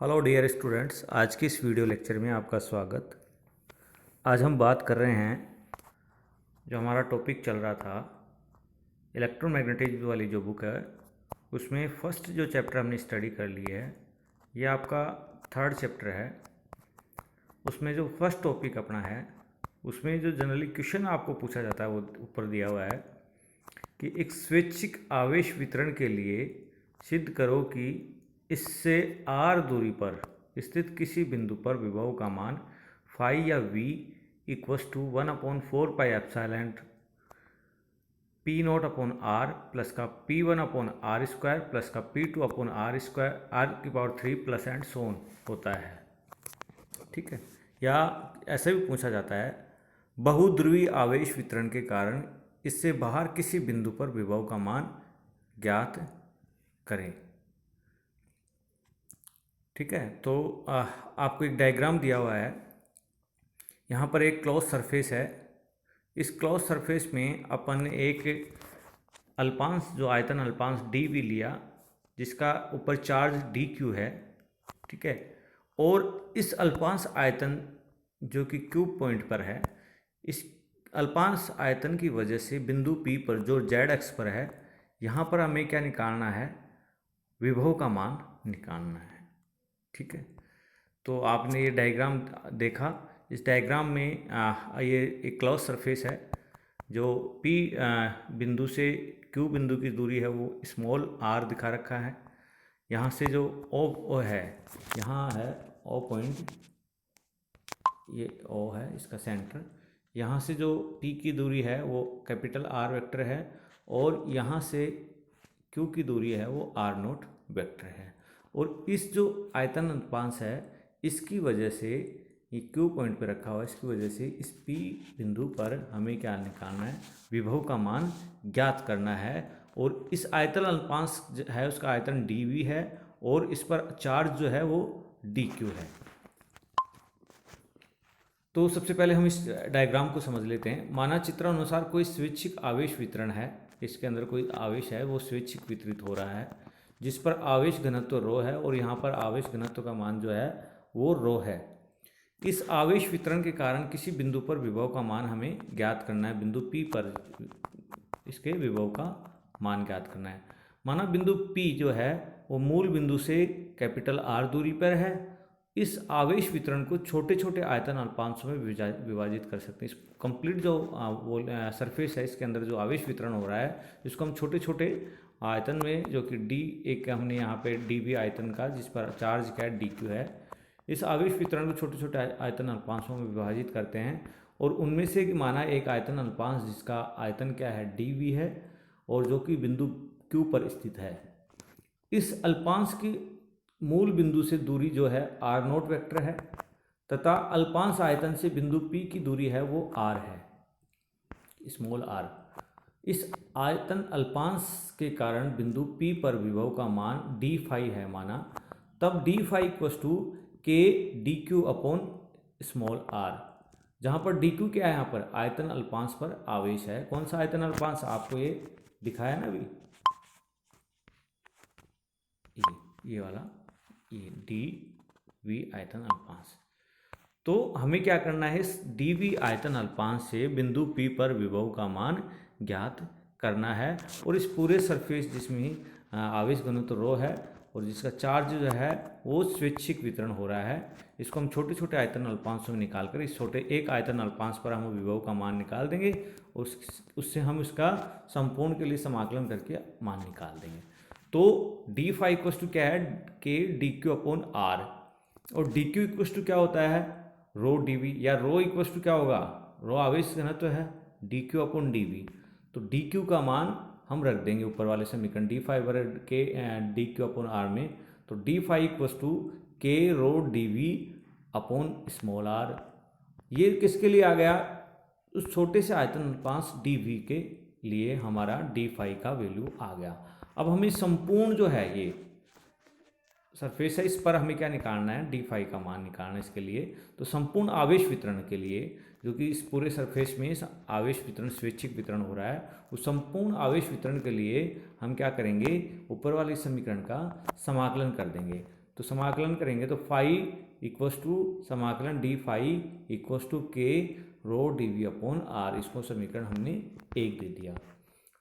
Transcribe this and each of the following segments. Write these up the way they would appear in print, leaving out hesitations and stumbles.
Hello dear students, आज की इस वीडियो लेक्चर में आपका स्वागत। आज हम बात कर रहे हैं, जो हमारा टॉपिक चल रहा था इलेक्ट्रोमैग्नेटिज्म वाली जो बुक है, उसमें फर्स्ट जो चैप्टर हमने स्टडी कर लिया है, ये आपका थर्ड चैप्टर है। उसमें जो फर्स्ट टॉपिक अपना है, उसमें जो जनरली क्वेश्चन आपको पूछा जाता है वो ऊपर दिया हुआ है कि एक स्वैच्छिक आवेश वितरण के लिए सिद्ध करो कि इससे r दूरी पर स्थित किसी बिंदु पर विभव का मान फाई या v equals to 1/4 pi epsilon P naught upon are plus का P1 upon R square plus का P2 upon R square r³ plus and so on होता है। ठीक है, या ऐसे भी पूछा जाता है बहुध्रुवी आवेश वितरण के कारण इससे बाहर किसी बिंदु पर विभव का मान ज्ञात करें। ठीक है, तो आपको एक डायग्राम दिया हुआ है। यहाँ पर एक क्लोज सरफेस है। इस क्लोज सरफेस में अपन एक अल्पांश, जो आयतन अल्पांश डी वी लिया, जिसका ऊपर चार्ज डी क्यू है। ठीक है, और इस अल्पांश आयतन जो कि क्यूब पॉइंट पर है, इस अल्पांश आयतन की वजह से बिंदु पी पर जो जेड एक्स पर है, यहाँ पर हमें क्या निकालना है? विभव का मान निकालना है। ठीक है, तो आपने ये डायग्राम देखा। इस डायग्राम में ये एक क्लोज सरफेस है, जो P बिंदु से Q बिंदु की दूरी है वो स्मॉल r दिखा रखा है। यहाँ से जो O है, यहाँ है O पॉइंट, ये O है इसका सेंटर। यहाँ से जो P की दूरी है वो कैपिटल R वेक्टर है, और यहाँ से Q की दूरी है वो R0 वेक्टर है। और इस जो आयतन अल्पांश है, इसकी वजह से ये Q पॉइंट पे रखा हुआ है, इसकी वजह से इस P बिंदु पर हमें क्या निकालना है? विभव का मान ज्ञात करना है। और इस आयतन अल्पांश है, उसका आयतन dV है, और इस पर चार्ज जो है वो dQ है। तो सबसे पहले हम इस डायग्राम को समझ लेते हैं। माना चित्र अनुसार कोई स्वैच्छिक आवेश वितरण है, इसके अंदर कोई आवेश है वो स्वैच्छिक वितरित हो रहा है, जिस पर आवेश घनत्व रो है, और यहाँ पर आवेश घनत्व का मान जो है वो रो है। इस आवेश वितरण के कारण किसी बिंदु पर विभव का मान हमें ज्ञात करना है। बिंदु P पर इसके विभव का मान ज्ञात करना है। माना बिंदु P जो है वो मूल बिंदु से कैपिटल R दूरी पर है। इस आवेश वितरण को छोटे छोटे आयतन अल्पांशों में विभाजित कर सकते हैं। इस कंप्लीट जो वो सरफेस है, इसके अंदर जो आवेश वितरण हो रहा है, इसको हम छोटे छोटे आयतन में, जो कि डी एक हमने यहाँ पे dV आयतन का, जिस पर चार्ज क्या है dQ है, इस आवेश वितरण को छोटे छोटे आयतन अल्पांशों में विभाजित करते हैं। और उनमें से माना एक आयतन अल्पांश जिसका आयतन क्या है dV है, और जो कि बिंदु Q पर स्थित है। इस अल्पांश की मूल बिंदु से दूरी जो है R0 वेक्टर है, तथा अल्पांश आयतन से बिंदु P की दूरी है वो R है, स्मॉल r। इस आयतन अल्पांश के कारण बिंदु P पर विभव का मान d फाई है माना, तब d phi equals to k dq upon small r, जहाँ पर dq क्या है? यहाँ पर आयतन अल्पांश पर आवेश है। कौन सा आयतन अल्पांश? आपको ये दिखाया ना अभी, ये वाला, ये dV आयतन अल्पांश। तो हमें क्या करना है? इस dV आयतन अल्पांश से बिंदु P पर विभव का मान ज्ञात करना है। और इस पूरे सरफेस जिसमें आवेश घनत्व रो है, और जिसका चार्ज जो है वो स्वैच्छिक वितरण हो रहा है, इसको हम छोटे छोटे आयतन अल्पांशों में निकाल कर इस छोटे एक आयतन अल्पांश पर हम विभव का मान निकाल देंगे, और उससे हम इसका संपूर्ण के लिए समाकलन करके मान निकाल देंगे। तो डी फाई इक्वस टू क्या है? के डी क्यू अपॉन आर, और डी क्यू इक्वस टू क्या होता है? रो dV, या रो इक्वस टू क्या होगा? रो आवेश घनत्व है, dQ अपॉन dV। तो dQ का मान हम रख देंगे ऊपर वाले समीकरण d फाई बराबर के dQ अपॉन r में। तो d फाई इक्वस टू के रो dV अपॉन स्मॉल r। ये किसके लिए आ गया? उस छोटे से आयतन अल्पांश dV के लिए हमारा d फाई का वैल्यू आ गया। अब हमें संपूर्ण जो है ये सरफेस है, इस पर हमें क्या निकालना है? डी फाई का मान निकालना है इसके लिए। तो संपूर्ण आवेश वितरण के लिए, जो कि इस पूरे सरफेस में आवेश वितरण स्वैच्छिक वितरण हो रहा है, उस संपूर्ण आवेश वितरण के लिए हम क्या करेंगे? ऊपर वाले समीकरण का समाकलन कर देंगे। तो समाकलन करेंगे तो फाई इक्वस टू समाकलन डी फाई इक्वस टू के rho D v upon are, इसको समीकरण हमने 1 दे दिया।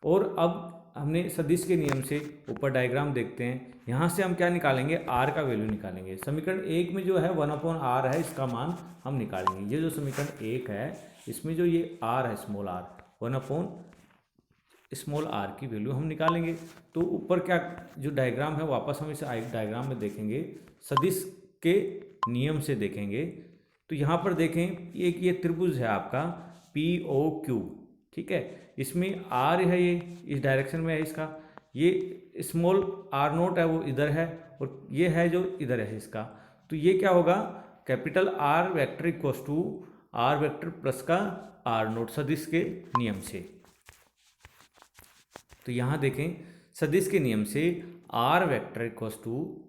और अब हमने सदिश के नियम से ऊपर डायग्राम देखते हैं, यहाँ से हम क्या निकालेंगे, आर का वैल्यू निकालेंगे। समीकरण 1 में जो है 1/r है, इसका मान हम निकालेंगे। ये जो समीकरण 1 है इसमें जो ये आर है स्मॉल आर, 1/r की वैल्यू हम निकालेंगे। तो ऊपर क्या जो डायग्राम है वापस हम इसे डायग्राम में देखेंगे, सदिश के नियम से देखेंगे। तो यहाँ पर देखें एक ये त्रिभुज है आपका POQ, ठीक है, इसमें आर है, ये इस डायरेक्शन में है इसका, ये स्मॉल r0 है वो इधर है, और ये है जो इधर है इसका। तो ये क्या होगा, capital R vector equals to R vector plus का r0 सदिश के नियम से। तो यहाँ देखें सदिश के नियम से R vector equals to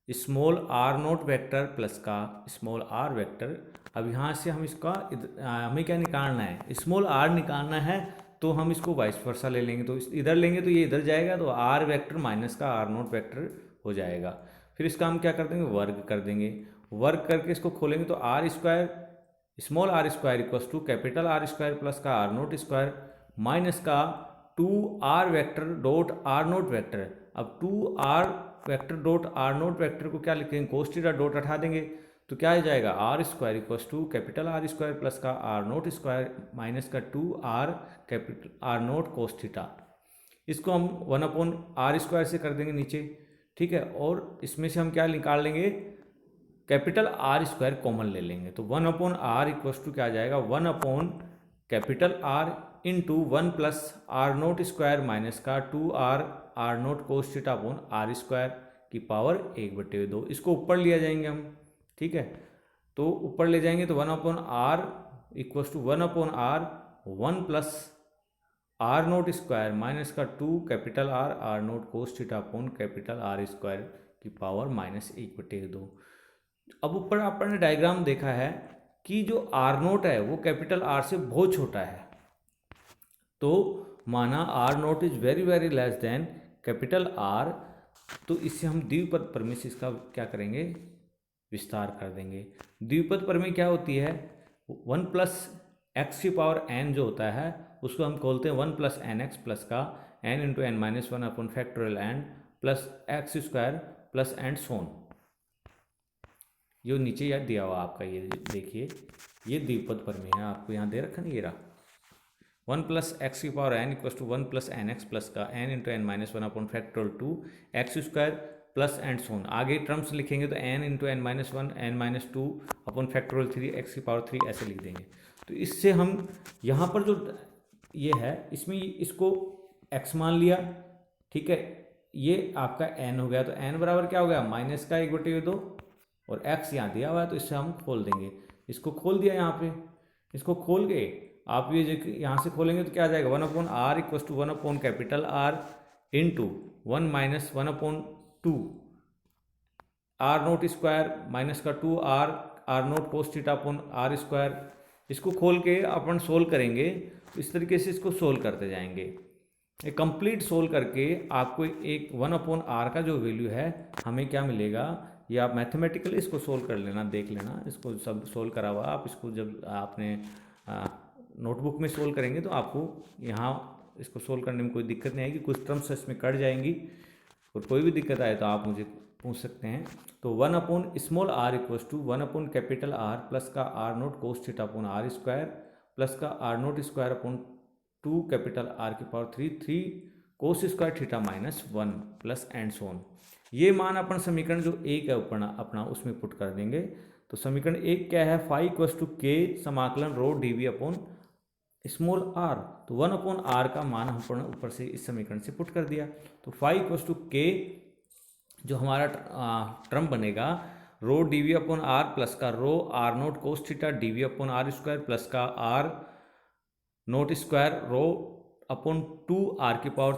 small r0 vector plus का स्मॉल r वेक्टर। अब यहाँ से हम इसका हमें क्या निकालना है, स्मॉल r निकालना है, तो हम इसको वाइस वर्सा ले लेंगे। तो इधर लेंगे तो ये इधर जाएगा, तो r वेक्टर माइनस का r0 वेक्टर हो जाएगा। फिर इसका हम क्या कर देंगे, वर्ग कर देंगे। वर्ग करके इसको खोलेंगे तो r square small r square equals to capital R square plus का r0 स्क्वायर माइनस का 2r vector dot r0 vector. अब 2r vector dot r0 vector को क्या लिखेंगे, कोस थीटा डॉट हटा देंगे तो क्या आ जाएगा, R square equals to capital R square plus का r0 स्क्वायर माइनस का 2r capital r0 cos theta. इसको हम 1/r स्क्वायर से कर देंगे नीचे, ठीक है। और इसमें से हम क्या निकाल लेंगे, कैपिटल R स्क्वायर कॉमन ले लेंगे। तो 1/r इक्वस टू क्या आ जाएगा, 1 capital R into 1 plus r0 square minus का 2r r0 cos theta upon r square की पावर 1/2। इसको ऊपर लिया जाएंगे हम, ठीक है। तो ऊपर ले जाएंगे तो 1/r equals to 1/r 1 plus r0 square minus का 2 capital R r0 cos theta upon capital R square की पावर -1/2। अब ऊपर आपने डायग्राम देखा है कि जो r0 है वो कैपिटल R से बहुत छोटा है, तो माना r0 is very very less than capital R, तो इससे हम द्विपद प्रमेय से इसका क्या करेंगे, विस्तार कर देंगे। द्विपद प्रमेय क्या होती है, 1 प्लस एक्स की पावर n जो होता है उसको हम खोलते हैं 1 प्लस एन एक्स प्लस का n into n minus 1 upon factorial n plus x square plus and so on. जो नीचे याद दिया हुआ आपका, ये देखिए ये द्विपद प्रमेय है, आपको यहाँ दे रखा नहीं, ये रहा 1 प्लस एक्स की power n equals to 1 plus n x plus का n into n minus 1 upon factorial 2 x square plus and so on. आगे टर्म्स लिखेंगे तो n into n minus 1 n minus 2 upon factorial 3 x की power 3 ऐसे लिख देंगे। तो इससे हम यहाँ पर जो ये है इसमें इसको x मान लिया, ठीक है, ये आपका n हो गया। तो n बराबर क्या हो गया, माइनस का 1/2 और x यहाँ दिया हुआ है, तो इससे हम खोल देंगे। इसको खोल दिया यहाँ पे, इसको खोल के आप ये यहाँ से खोलेंगे तो क्या आ जाएगा, 1/r equals to 1 capital R into 1 minus 1/2 r0 square minus का 2r r0 cos theta upon r square. इसको खोल के अपन सोल्व करेंगे, तो इस तरीके से इसको सोल्व करते जाएंगे। एक कंप्लीट सोल्व करके आपको एक 1/r का जो वैल्यू है हमें क्या मिलेगा, ये आप मैथमेटिकली इसको सोल्व कर लेना, देख लेना, इसको सब सोल्व करा हुआ। आप इसको जब आपने नोटबुक में सोल्व करेंगे तो आपको यहाँ इसको सोल्व करने में कोई दिक्कत नहीं आएगी। कुछ टर्म्स इसमें कट जाएंगी, और कोई भी दिक्कत आए तो आप मुझे पूछ सकते हैं। तो 1/r equals to 1 capital R plus का r0 cos theta upon R square plus का r0 square upon 2 capital R की power 3 cos square theta minus 1 plus and so on. ये मान अपन समीकरण जो एक है अपना उसमें पुट कर देंगे। तो समीकरण एक क्या है, फाई इक्वस टू के समाकलन rho D v upon small r। तो 1/r का मान हम ऊपर से इस समीकरण से पुट कर दिया। तो फाई इक्वस टू के जो हमारा टर्म बनेगा, rho D v upon are plus का rho r0 cos theta d v upon R square plus का r0 square rho upon 2r की power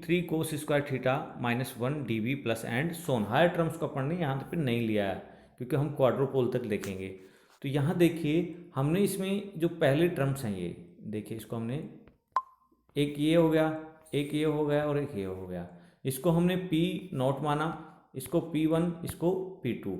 3 cos square theta minus 1 d v plus and so on. Higher terms को अपन ने यहाँ पे नहीं लिया है क्योंकि हम क्वाड्रोपोल तक देखेंगे। तो यहाँ देखिए हमने इसमें जो पहले टर्म्स हैं, ये देखिए, इसको हमने एक ये हो गया, एक ये हो गया और एक ये हो गया। इसको हमने P0 माना, इसको P1, इसको P2।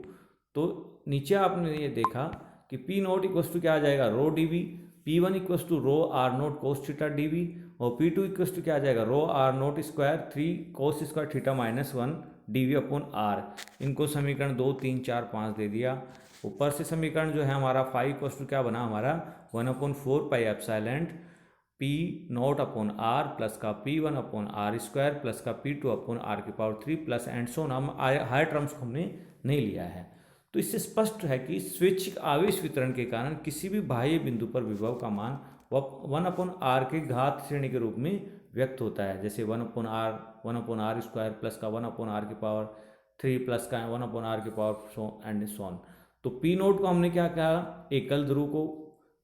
तो नीचे आपने ये देखा कि P नोट इक्वस टू क्या आ जाएगा, rho D v, P1 equals to rho r naught cos theta d v, और P2 इक्वस टू क्या आ जाएगा, rho r naught square 3 cos square theta minus 1 d v upon r. इनको समीकरण 2, 3, 4, 5 दे दिया। ऊपर से समीकरण जो है हमारा 5 इक्वस टू क्या बना हमारा 1/4 pi epsilon P naught upon are plus का P1 upon R square plus का P2 अपॉन आर की पावर 3 प्लस एंड सो नाम हायर टर्म्स को हमने नहीं लिया है। तो इससे स्पष्ट है कि स्वैच्छिक आवेश वितरण के कारण किसी भी बाह्य बिंदु पर विभव का मान 1/r के घात श्रेणी के रूप में व्यक्त होता है। जैसे 1/r स्क्वायर प्लस का 1/r की पावर 3 प्लस का 1/r की पावर सो एंड सोन। तो पी नोट को हमने क्या कहा, एकल ध्रुव को,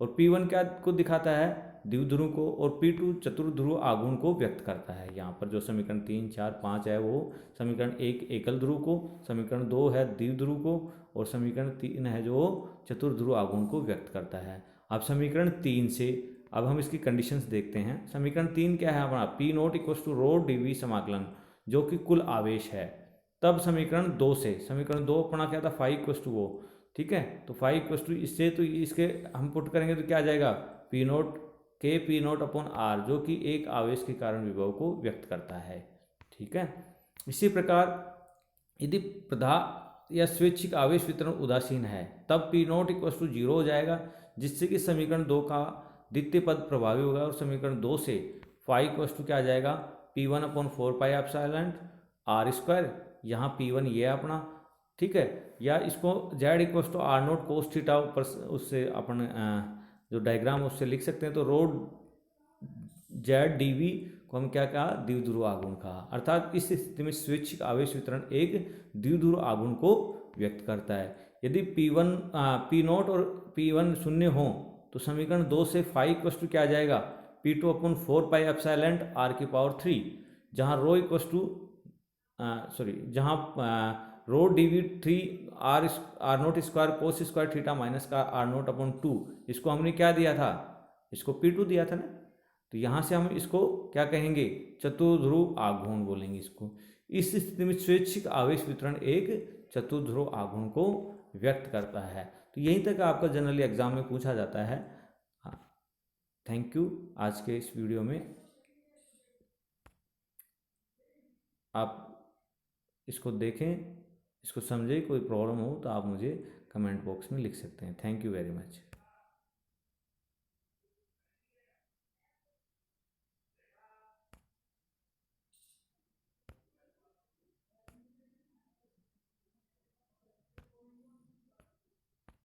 और P1 क्या को दिखाता है, द्विध्रुव को, और P2 चतुर्ध्रुव आघूर्ण को व्यक्त करता है। यहाँ पर जो समीकरण 3, 4, 5 है वो समीकरण 1 एकल ध्रुव को, समीकरण 2 है द्विध्रुव को, और समीकरण 3 है जो चतुर्ध्रुव आघूर्ण को व्यक्त करता है। अब समीकरण 3 से अब हम इसकी कंडीशंस देखते हैं। समीकरण 3 क्या है हमारा, P naught equals to rho D V समाकलन जो कि कुल आवेश है। तब समीकरण 2 से, समीकरण 2 अपना क्या था 5 इक्वस टू वो, ठीक है। तो 5 इक्वस टू इससे, तो इसके हम पुट करेंगे तो क्या आ जाएगा, P नोट अपॉन आर जो कि एक आवेश के कारण विभव को व्यक्त करता है, ठीक है। इसी प्रकार यदि प्रदाह या स्वैच्छिक आवेश वितरण उदासीन है तब P नोट इक्वस टू 0 हो जाएगा, जिससे कि समीकरण 2 का द्वितीय पद प्रभावी होगा। और समीकरण 2 से 5 इक्वस टू क्या आ जाएगा, P1/4 pi epsilon are square, यहाँ P1 ये अपना, ठीक है। या इसको Z equals to R naught cos theta ऊपर उससे अपन जो डायग्राम उससे लिख सकते हैं। तो रो जेड डी वी को हम क्या कहा, द्विध्रुव आघूर्ण कहा। अर्थात इस स्थिति में स्वैच्छिक आवेश वितरण एक द्विध्रुव आघूर्ण को व्यक्त करता है। यदि P नोट और P1 शून्य हो तो समीकरण 2 से 5 इक्वस टू क्या आ जाएगा, P2/4 पाई एप्सिलॉन आर की पावर 3, जहाँ रो इक्वस टू जहाँ rho D v 3 r naught square cos square theta minus का R0/2, इसको हमने क्या दिया था, इसको P2 दिया था ना। तो यहाँ से हम इसको क्या कहेंगे, चतुर्ध्रुव आघूर्ण बोलेंगे इसको। इस स्थिति में स्वैच्छिक आवेश वितरण एक चतुर्ध्रुव आघूर्ण को व्यक्त करता है। तो यहीं तक आपका जनरली एग्जाम में पूछा जाता है। Thank you. आज के इस वीडियो में आप इसको देखें, इसको समझें। कोई प्रॉब्लम हो तो आप मुझे कमेंट बॉक्स में लिख सकते हैं। Thank you very much.